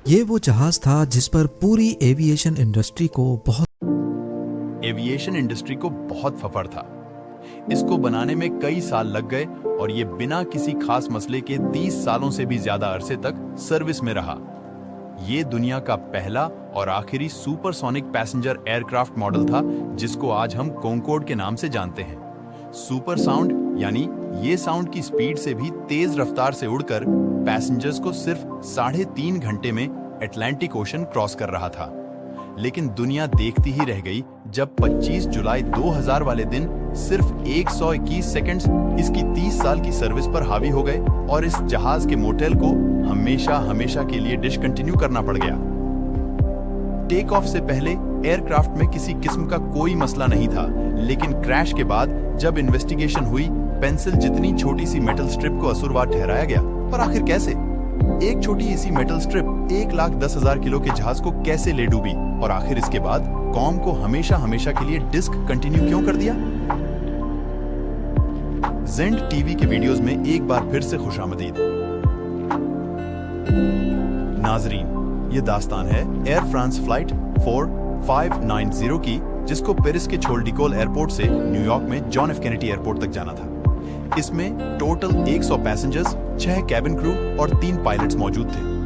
ये वो जहाज था जिस पर पूरी एविएशन इंडस्ट्री को बहुत फफड़ था। इसको बनाने में कई साल लग गए और ये बिना किसी खास मसले के 30 सालों से भी ज्यादा अरसे तक सर्विस में रहा। ये दुनिया का पहला और आखिरी सुपरसोनिक पैसेंजर एयरक्राफ्ट मॉडल था जिसको आज हम कॉन्कोर्ड के नाम से जानते हैं। सुपर साउंड यानी ये साउंड की स्पीड से भी तेज रफ्तार से उड़कर पैसेंजर्स को सिर्फ 3.5 घंटे में अटलांटिक ओशन क्रॉस कर रहा था। लेकिन दुनिया देखती ही रह गई जब 25 जुलाई 2000 वाले दिन सिर्फ 121 सेकंड्स इसकी 30 साल की सर्विस पर हावी हो गए और इस जहाज के मोटेल को हमेशा के लिए डिसकंटिन्यू करना पड़ गया। टेक ऑफ से पहले एयरक्राफ्ट में किसी किस्म का कोई मसला नहीं था, लेकिन क्रैश के बाद जब इन्वेस्टिगेशन हुई, पेंसिल जितनी छोटी सी मेटल स्ट्रिप को कसूरवार ठहराया गया। पर आखिर कैसे? एक छोटी सी मेटल स्ट्रिप 1,10,000 किलो के जहाज को कैसे ले डूबी? और आखिर इसके बाद कॉम को हमेशा के लिए डिस्क कंटिन्यू क्यों कर दिया? जेंड टीवी के वीडियोस में एक बार फिर से खुशामदीद। नाजरीन, ये दास्तान है एयर फ्रांस फ्लाइट 4590 की, जिसको पेरिस के छोल डिकोल एयरपोर्ट से न्यूयॉर्क में जॉन एफ कैनेडी एयरपोर्ट तक जाना था। इसमें टोटल 100 पैसेंजर्स, 6 कैबिन क्रू और 3 पायलट्स मौजूद थे।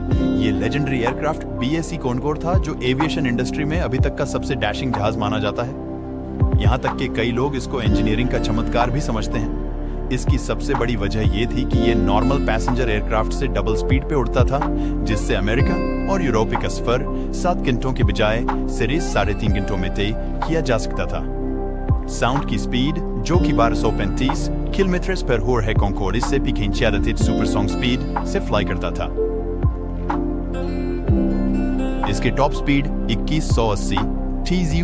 ये लेजेंडरी एयरक्राफ्ट बीएससी कॉनकोर्ड था, जो एविएशन इंडस्ट्री में अभी तक का सबसे डैशिंग जहाज माना जाता है। यहाँ तक कि कई लोग इसको इंजीनियरिंग का चमत्कार भी समझते हैं। इसकी सबसे बड़ी वजह ये थी कि ये नॉर्मल पैसेंजर एयरक्राफ्ट से डबल स्पीड पे उड़ता था, जिससे अमेरिका और यूरोप का सफर 7 घंटों के बजाय सिर्फ 3.5 घंटों में तय किया जा सकता था। साउंड की स्पीड, जो कि 1235 किलोमीटर पर होर है, कॉन्कोर्ड इससे भी खींची सुपरसोनिक स्पीड से फ्लाई करता था। इसके top speed 2180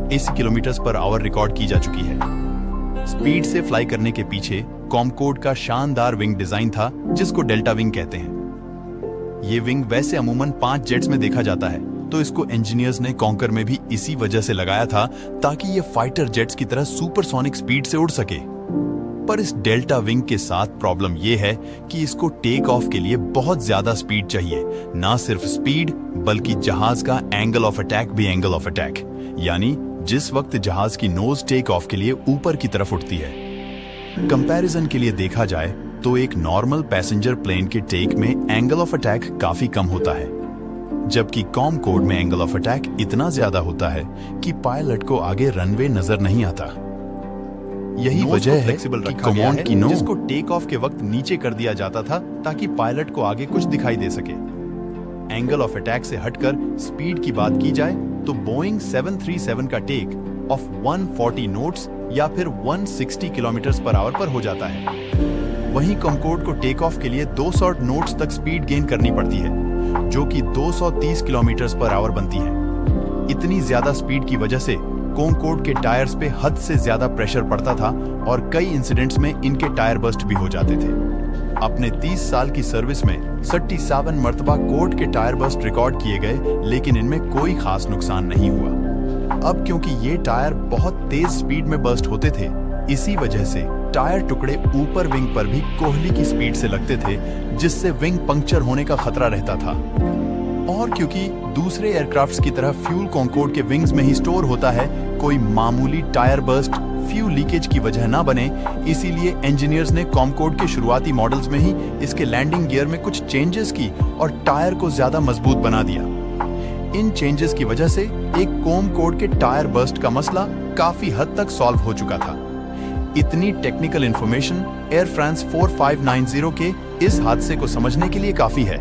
80 kilometre per hour record की जा चुकी है। स्पीड से फ्लाई करने के पीछे कॉन्कोर्ड का शानदार विंग डिजाइन था, जिसको डेल्टा विंग कहते हैं। ये विंग वैसे अमूमन 5 जेट्स में देखा जाता है, तो इसको इंजीनियर्स ने कॉन्कर में भी इसी वजह से लगाया था, ताकि ये फाइटर जेट्स की तरह सुपरसोनिक स्पीड से उड़ सके। पर इस डेल्टा विंग के साथ प्रॉब्लम ये है कि इसको टेक ऑफ के लिए बहुत ज्यादा स्पीड चाहिए। ना सिर्फ स्पीड, बल्कि जहाज का एंगल ऑफ अटैक भी एंगल ऑफ अटैक, यानी जिस वक्त जहाज की नोज टेक ऑफ के लिए ऊपर की तरफ उठती है। कंपैरिजन के लिए देखा जाए तो एक नॉर्मल पैसेंजर प्लेन के टेक में एंगल ऑफ अटैक काफी कम होता है, जबकि कॉन्कोर्ड में एंगल ऑफ अटैक इतना ज्यादा होता है कि पायलट को आगे रनवे नजर नहीं आता। यही वजह है कि कमांड की नोज जिसको टेक ऑफ के वक्त नीचे कर दिया जाता था, ताकि पायलट को आगे कुछ दिखाई दे सके। एंगल ऑफ अटैक से हटकर स्पीड की बात की जाए तो बोइंग 737 का टेक ऑफ 140 नोट्स या फिर 160 किलोमीटर पर आवर पर हो जाता है। वहीं कॉन्कोर्ड को टेक ऑफ के लिए 200 नोट्स तक स्पीड गेन करनी पड़ती है, जो कि 230 किलोमीटर पर आवर बनती है। इतनी ज्यादा स्पीड की वजह से कॉन्कोर्ड के टायर्स पे हद से ज्यादा प्रेशर पड़ता था और कई इंसिडेंट्स में इनके टायर बस्ट भी हो जाते थे। अपने 30 साल की सर्विस में 37 मर्तबा कोर्ट के टायर बस्ट रिकॉर्ड किए गए, लेकिन इनमें कोई खास नुकसान नहीं हुआ। अब क्योंकि ये टायर बहुत तेज स्पीड में बस्ट होते थे, इसी वजह से टायर टुकड़े ऊपर विंग पर भी कोहली की स्पीड से लगते थे, जिससे विंग पंक्चर होने का खतरा रहता था। और क्योंकि दूसरे एयरक्राफ्ट्स की तरह फ्यूल कॉन्कोर्ड के विंग्स में ही स्टोर होता है, कोई मामूली टायर बस्ट फ्यूल लीकेज की वजह ना बने, इसीलिए इंजीनियर्स ने कॉन्कोर्ड के शुरुआती मॉडल्स में ही इसके लैंडिंग गियर में कुछ चेंजेस की और टायर को ज्यादा मजबूत बना दिया। इन चेंजेस की वजह से एक कॉन्कोर्ड के टायर बस्ट का मसला काफी हद तक सॉल्व हो चुका था। इतनी टेक्निकल इंफॉर्मेशन एयर फ्रांस 4590 के इस हादसे को समझने के लिए काफी है।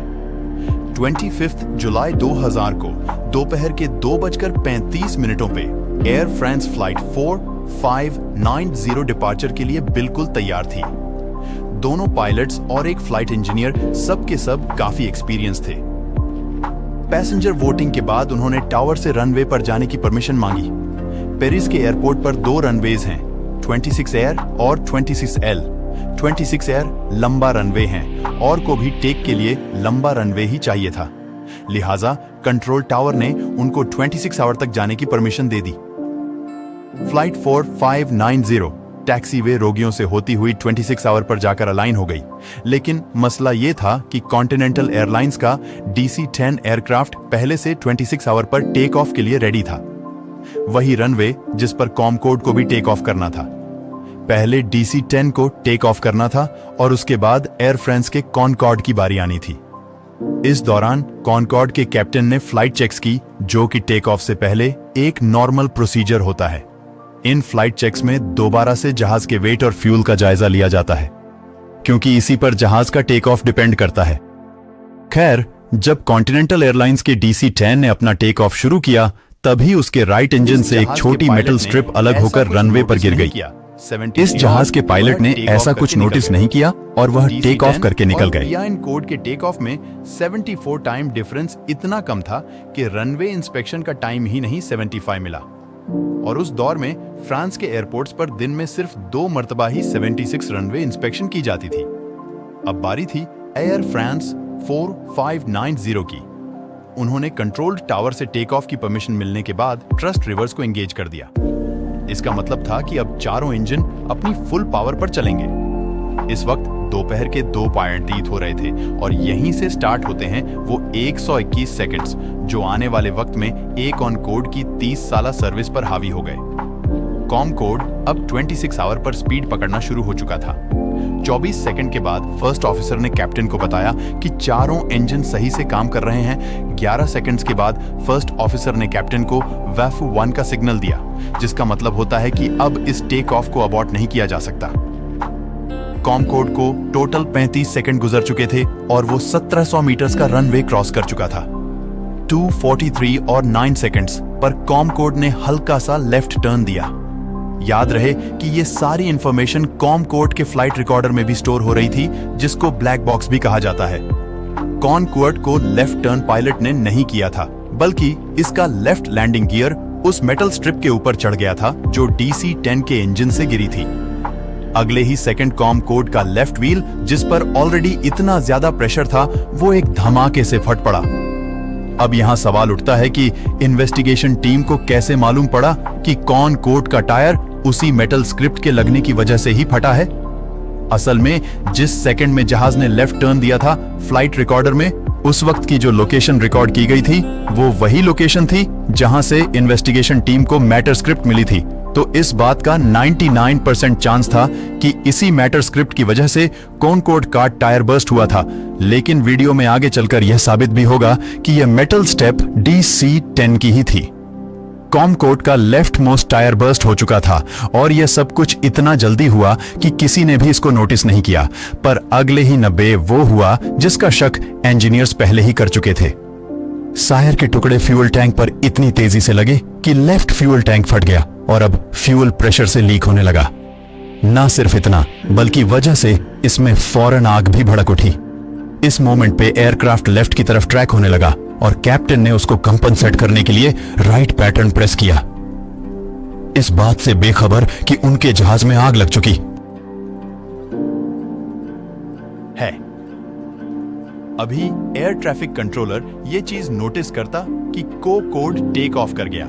25 जुलाई 2000 को दोपहर के 2:35 पे एयर फ्रांस फ्लाइट 4590 डिपार्चर के लिए बिल्कुल तैयार थी। दोनों पायलट्स और एक फ्लाइट इंजीनियर सब के सब काफी एक्सपीरियंस थे। पैसेंजर वोटिंग के बाद उन्होंने टावर से रनवे पर जाने की परमिशन मांगी। पेरिस के एयरपोर्ट पर 2 रनवेज हैं, 26 एयर और 26L। 26 एयर लंबा रनवे हैं और को भी टेक के लिए लंबा रनवे ही चाहिए था, लिहाजा कंट्रोल टावर ने उनको 26 आवर तक जाने की परमिशन दे दी। फ्लाइट 4590 टैक्सीवे रोगियों से होती हुई 26 आवर पर जाकर अलाइन हो गई। लेकिन मसला ये था कि कॉन्टिनेंटल एयरलाइंस का DC-10 एयरक्राफ्ट पहले से 26 आवर पर टेक ऑफ के लिए रेडी था, वही रनवे जिस पर कॉमकोड को भी टेक ऑफ करना था। पहले DC-10 को टेक ऑफ करना था और उसके बाद एयर फ्रांस के कॉनकॉर्ड की बारी आनी थी। इस दौरान कॉनकॉर्ड के कैप्टन ने फ्लाइट चेक्स की, जो कि टेक ऑफ से पहले एक नॉर्मल प्रोसीजर होता है। इन फ्लाइट चेक्स में दोबारा से जहाज के वेट और फ्यूल का जायजा लिया जाता है, क्योंकि इसी पर जहाज का टेक ऑफ डिपेंड करता है। खैर, जब कॉन्टिनेंटल एयरलाइंस के DC-10 ने अपना टेक ऑफ शुरू किया, तभी उसके राइट इंजन से एक छोटी मेटल स्ट्रिप अलग होकर रनवे पर गिर गई। इस जहाज के पायलट ने ऐसा कुछ नोटिस नहीं किया और वह टेक ऑफ करके निकल गए। इन कोड के टेक ऑफ में 74 टाइम डिफरेंस इतना कम था कि रनवे इंस्पेक्शन का टाइम ही नहीं 75 मिला। और उस दौर में फ्रांस के एयरपोर्ट्स पर दिन में सिर्फ 2 मर्तबा ही 76 रनवे इंस्पेक्शन की जाती थी। अब बारी थी एयर फ्रांस 4590 की। उन्होंने कंट्रोल्ड टावर से टेक ऑफ की परमिशन मिलने के बाद ट्रस्ट रिवर्स को एंगेज कर दिया। इसका मतलब था कि अब चारों इंजन अपनी फुल पावर पर चलेंगे। इस वक्त दोपहर के 2:30 हो रहे थे और यहीं से स्टार्ट होते हैं वो 121 सेकंड्स, जो आने वाले वक्त में ए कॉनकोड की 30 साला सर्विस पर हावी हो गए। कॉमकोड अब 26 आवर पर स्पीड पकड़ना शुरू हो चुका था। 24 सेकंड के बाद फर्स्ट ऑफिसर ने कैप्टन को बताया कि चारों इंजन सही से काम कर रहे हैं। 11 सेकंड्स के बाद फर्स्ट ऑफिसर ने कैप्टन को WAF-1 का सिग्नल दिया, जिसका मतलब होता है कि अब इस टेक ऑफ को अबॉर्ट नहीं किया जा सकता। कॉमकोड को टोटल 35 सेकंड गुजर चुके थे और वो 1700 मीटर्स का रनवे क्रॉस कर चुका था। 2:43 और 9 सेकंड्स पर कॉमकोड ने हल्का सा लेफ्ट टर्न दिया। याद रहे कि ये सारी इंफॉर्मेशन कॉमकोड के फ्लाइट रिकॉर्डर में भी स्टोर हो रही थी, जिसको ब्लैक बॉक्स भी कहा जाता है। कॉनकोड को लेफ्ट टर्न पायलट ने नहीं किया था, बल्कि इसका लेफ्ट लैंडिंग गियर उस मेटल स्ट्रिप के ऊपर चढ़ गया था जो DC-10 के इंजन से गिरी थी। अगले ही सेकंड कॉमकोड का लेफ्ट व्हील, जिस पर ऑलरेडी इतना ज्यादा प्रेशर था, वो एक धमाके से फट पड़ा। अब यहां सवाल उठता है कि इन्वेस्टिगेशन टीम को कैसे मालूम पड़ा कि कॉनकोड का टायर उसी मेटल स्क्रिप्ट के लगने की वजह से ही फटा है। असल में जिस सेकंड में जहाज ने लेफ्ट टर्न दिया था, फ्लाइट रिकॉर्डर में उस वक्त की जो लोकेशन रिकॉर्ड की गई थी, वो वही लोकेशन थी जहां से इन्वेस्टिगेशन टीम को मैटर स्क्रिप्ट मिली थी। तो इस बात का 99% चांस था कि इसी मैटर स्क्रिप्ट की वजह से कॉनकोड का टायर बर्स्ट हुआ था। लेकिन वीडियो में आगे चलकर यह साबित भी होगा कि यह मेटल स्टेप DC-10 की ही थी। कॉमकोड का लेफ्ट मोस्ट टायर बर्स्ट हो चुका था और यह सब कुछ इतना जल्दी हुआ कि किसी ने भी इसको नोटिस नहीं किया। पर अगले ही 90 वो हुआ जिसका शक इंजीनियर्स पहले ही कर चुके थे। सायर के टुकड़े फ्यूल टैंक पर इतनी तेजी से लगे कि लेफ्ट फ्यूल टैंक फट गया और अब फ्यूल प्रेशर से लीक होने लगा। ना सिर्फ इतना, बल्कि वजह से इसमें फौरन आग भी भड़क उठी। इस मोमेंट पे एयरक्राफ्ट लेफ्ट की तरफ ट्रैक होने लगा और कैप्टन ने उसको कंपनसेट करने के लिए राइट पैटर्न प्रेस किया, इस बात से बेखबर कि उनके जहाज में आग लग चुकी है। अभी एयर ट्रैफिक कंट्रोलर ये चीज नोटिस करता कि कोड टेक ऑफ कर गया।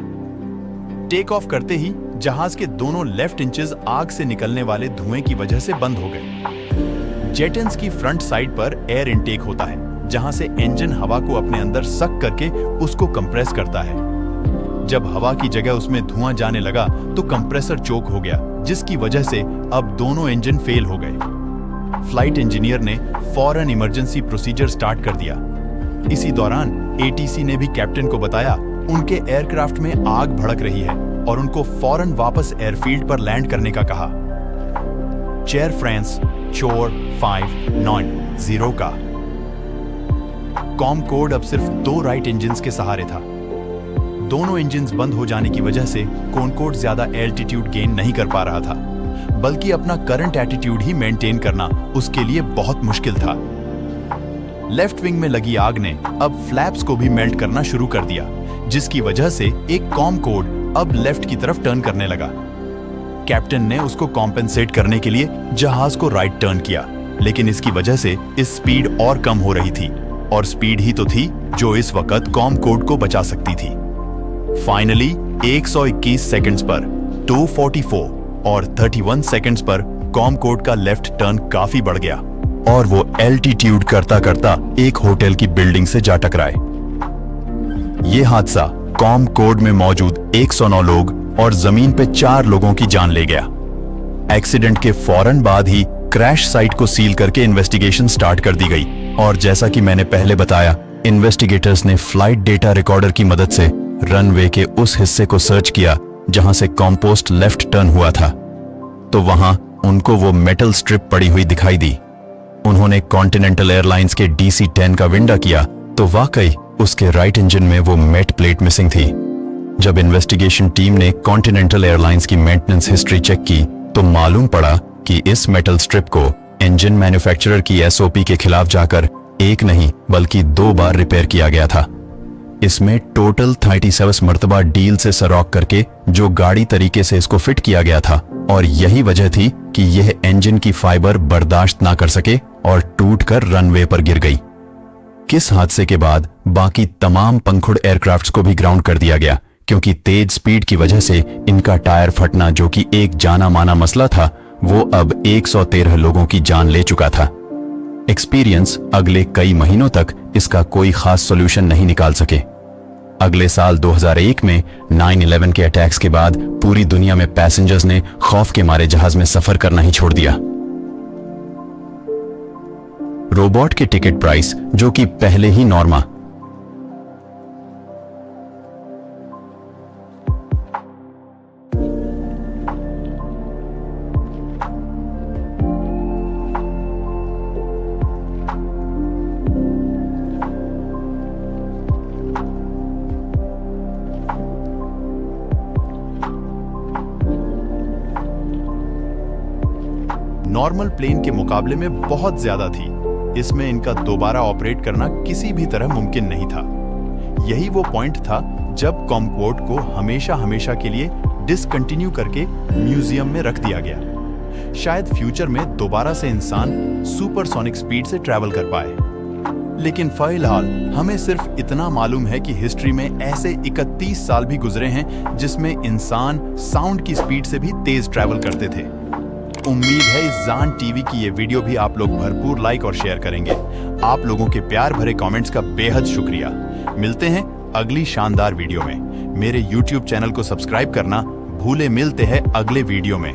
टेक ऑफ करते ही जहाज के दोनों लेफ्ट इंचेस आग से निकलने वाले धुएं की वजह से बंद हो गए। जेटन्स की फ्रंट साइड पर एयर इनटेक होता है, जहां से इंजन हवा को अपने अंदर सक करके उसको कंप्रेस करता है। जब हवा की जगह उसमें धुआं जाने लगा तो कंप्रेसर चोक हो गया, जिसकी वजह से अब दोनों इंजन फेल हो गए। फ्लाइट इंजीनियर ने फौरन इमरजेंसी प्रोसीजर स्टार्ट कर दिया। इसी दौरान ATC ने भी कैप्टन को बताया उनके एयरक्राफ्ट में आग भड़क रही है और उनको फौरन वापस एयरफील्ड पर लैंड करने का कहा। एयर फ्रांस 4590 का कॉमकोड अब सिर्फ 2 राइट इंजन्स के सहारे था। दोनों इंजन्स बंद हो जाने की वजह से कॉनकोड ज्यादा एल्टीट्यूड गेन नहीं कर पा रहा था, बल्कि अपना करंट एटीट्यूड ही मेंटेन करना उसके लिए बहुत मुश्किल था। लेफ्ट विंग में लगी आग ने अब फ्लैप्स को भी मेल्ट करना शुरू कर दिया, जिसकी वजह से एक कॉमकोड अब लेफ्ट की तरफ टर्न करने लगा। कैप्टन ने उसको कॉम्पेंसेट करने के लिए जहाज को राइट टर्न किया, लेकिन इसकी वजह से इस स्पीड और कम हो रही थी, और स्पीड ही तो थी जो इस वक्त कॉमकोड को बचा सकती थी। फाइनली 121 सेकंड्स पर 2:44 और 31 सेकंड्स पर कॉमकोड का लेफ्ट टर्न काफी बढ़ गया और वो एल्टीट्यूड करता करता एक होटल की बिल्डिंग से जा टकराए। ये हादसा कॉमकोड में मौजूद 109 लोग और जमीन पे 4 लोगों की जान ले गया। एक्सीडेंट के फौरन बाद ही क्रैश साइट को सील करके इन्वेस्टिगेशन स्टार्ट कर दी गई और जैसा कि मैंने पहले बताया, इन्वेस्टिगेटर्स ने फ्लाइट डेटा रिकॉर्डर की मदद से रनवे के उस हिस्से को सर्च किया जहां से कॉम्पोस्ट लेफ्ट टर्न हुआ था, तो वहां उनको वो मेटल स्ट्रिप पड़ी हुई दिखाई दी। उन्होंने कॉन्टिनेंटल एयरलाइंस के DC-10 का विंडो किया तो वाकई उसके राइट इंजन में वो मेट प्लेट मिसिंग थी। जब इन्वेस्टिगेशन टीम ने कॉन्टिनेंटल एयरलाइंस की मेंटेनेंस हिस्ट्री चेक की तो मालूम पड़ा कि इस मेटल स्ट्रिप को इंजन मैन्युफैक्चरर की SOP के खिलाफ जाकर एक नहीं बल्कि 2 बार रिपेयर किया गया था। इसमें टोटल 37 मर्तबा डील से सराख करके जो गाड़ी तरीके से इसको फिट किया गया था और यही वजह थी कि यह इंजन की फाइबर बर्दाश्त ना कर सके और टूटकर रनवे पर गिर गई। किस हादसे के बाद बाकी तमाम पंखुड़ एयरक्राफ्ट्स को भी ग्राउंड कर दिया गया क्योंकि तेज स्पीड की वजह से इनका टायर फटना, जो कि एक जाना माना मसला था, वो अब 113 लोगों की जान ले चुका था। एक्सपीरियंस अगले कई महीनों तक इसका कोई खास सॉल्यूशन नहीं निकाल सके। अगले साल 2001 में 9/11 के अटैक्स के बाद पूरी दुनिया में पैसेंजर्स ने खौफ के मारे जहाज में सफर करना ही छोड़ दिया। रोबोट के टिकट प्राइस जो कि पहले ही नॉर्मा नॉर्मल प्लेन के मुकाबले में बहुत ज्यादा थी। इसमें इनका दोबारा ऑपरेट करना किसी भी तरह मुमकिन नहीं था। यही वो पॉइंट था जब कॉमकोड को हमेशा हमेशा के लिए डिसकंटिन्यू करके म्यूजियम में रख दिया गया। शायद फ्यूचर में दोबारा से इंसान सुपरसोनिक स्पीड से ट्रैवल कर पाए। लेकिन फिलहाल हमें सिर्फ इतना मालूम है कि हिस्ट्री में ऐसे 31 साल भी गुजरे हैं जिसमें इंसान साउंड की स्पीड से भी तेज ट्रैवल करते थे। उम्मीद है इस जान टीवी की ये वीडियो भी आप लोग भरपूर लाइक और शेयर करेंगे। आप लोगों के प्यार भरे कमेंट्स का बेहद शुक्रिया। मिलते हैं अगली शानदार वीडियो में। मेरे YouTube चैनल को सब्सक्राइब करना भूले। मिलते हैं अगले वीडियो में।